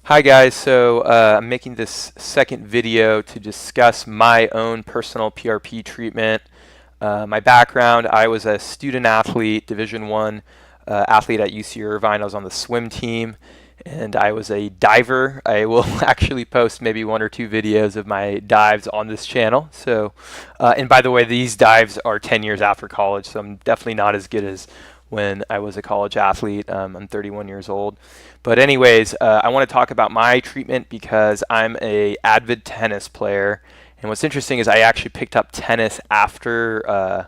Hi guys, I'm making this second video to discuss my own personal PRP treatment. My background, I was a student athlete, Division I athlete at UC Irvine. I was on the swim team and I was a diver. I will actually post maybe one or two videos of my dives on this channel. And by the way, these dives are 10 years after college, so I'm definitely not as good as when I was a college athlete. I'm 31 years old. But anyways, I want to talk about my treatment because I'm a avid tennis player. And what's interesting is I actually picked up tennis after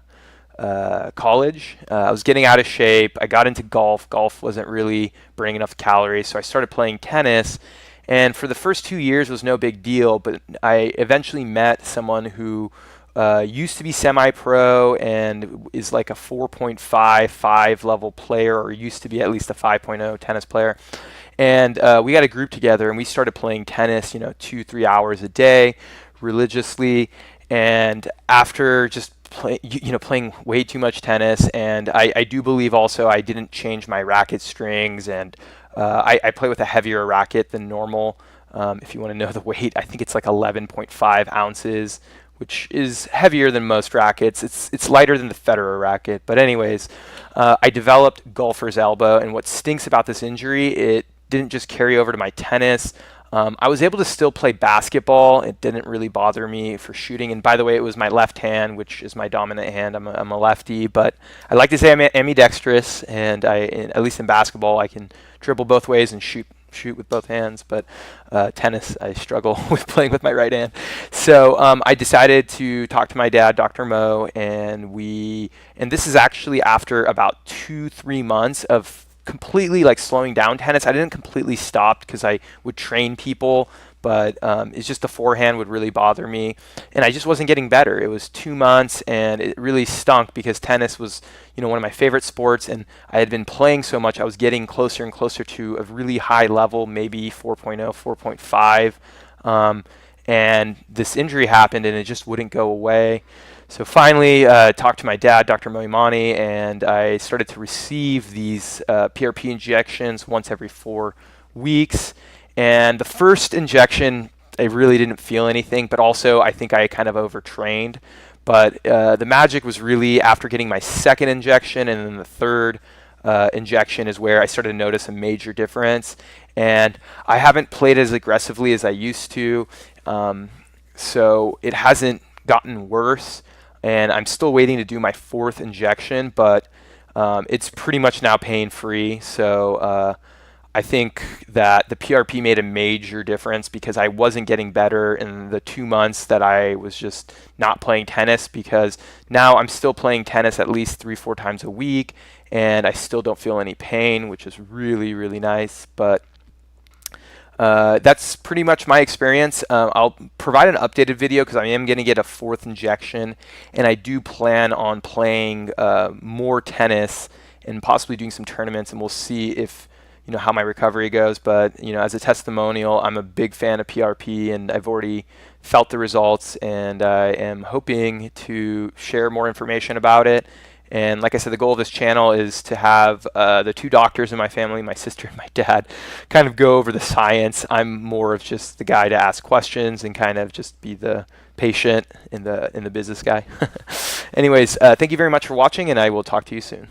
college. I was getting out of shape. I got into golf. Golf wasn't really burning enough calories, so I started playing tennis. And for the first 2 years, it was no big deal. But I eventually met someone who used to be semi-pro and is like a 4.55 level player, or used to be at least a 5.0 tennis player. And we got a group together and we started playing tennis, 2-3 hours a day religiously. And after just playing way too much tennis, and I do believe also I didn't change my racket strings, and I play with a heavier racket than normal. If you want to know the weight, I think it's like 11.5 ounces, which is heavier than most rackets. It's lighter than the Federer racket. But anyways, I developed golfer's elbow, and what stinks about this injury, it didn't just carry over to my tennis. I was able to still play basketball. It didn't really bother me for shooting. And by the way, it was my left hand, which is my dominant hand. I'm a lefty, but I like to say I'm ambidextrous, and at least in basketball, I can dribble both ways and shoot with both hands. But tennis, I struggle with playing with my right hand. So I decided to talk to my dad, Dr. Mo, and this is actually after about 2-3 months of completely like slowing down tennis. I didn't completely stop because I would train people, but it's just the forehand would really bother me, and I just wasn't getting better. It was 2 months, and it really stunk because tennis was, one of my favorite sports, and I had been playing so much. I was getting closer and closer to a really high level, maybe 4.0, 4.5, and this injury happened, and it just wouldn't go away. So finally, talked to my dad, Dr. Moheimani, and I started to receive these PRP injections once every 4 weeks. And the first injection, I really didn't feel anything, but also I think I kind of overtrained. But the magic was really after getting my second injection, and then the third injection is where I started to notice a major difference. And I haven't played as aggressively as I used to, so it hasn't gotten worse. And I'm still waiting to do my 4th injection, but it's pretty much now pain-free. So I think that the PRP made a major difference because I wasn't getting better in the 2 months that I was just not playing tennis, because now I'm still playing tennis at least 3-4 times a week, and I still don't feel any pain, which is really, really nice. But that's pretty much my experience. I'll provide an updated video because I am going to get a 4th injection, and I do plan on playing more tennis and possibly doing some tournaments, and we'll see if how my recovery goes. But as a testimonial, I'm a big fan of PRP, and I've already felt the results, and I am hoping to share more information about it. And like I said, the goal of this channel is to have the 2 doctors in my family, my sister and my dad, kind of go over the science. I'm more of just the guy to ask questions and kind of just be the patient in the business guy. Anyways, thank you very much for watching, and I will talk to you soon.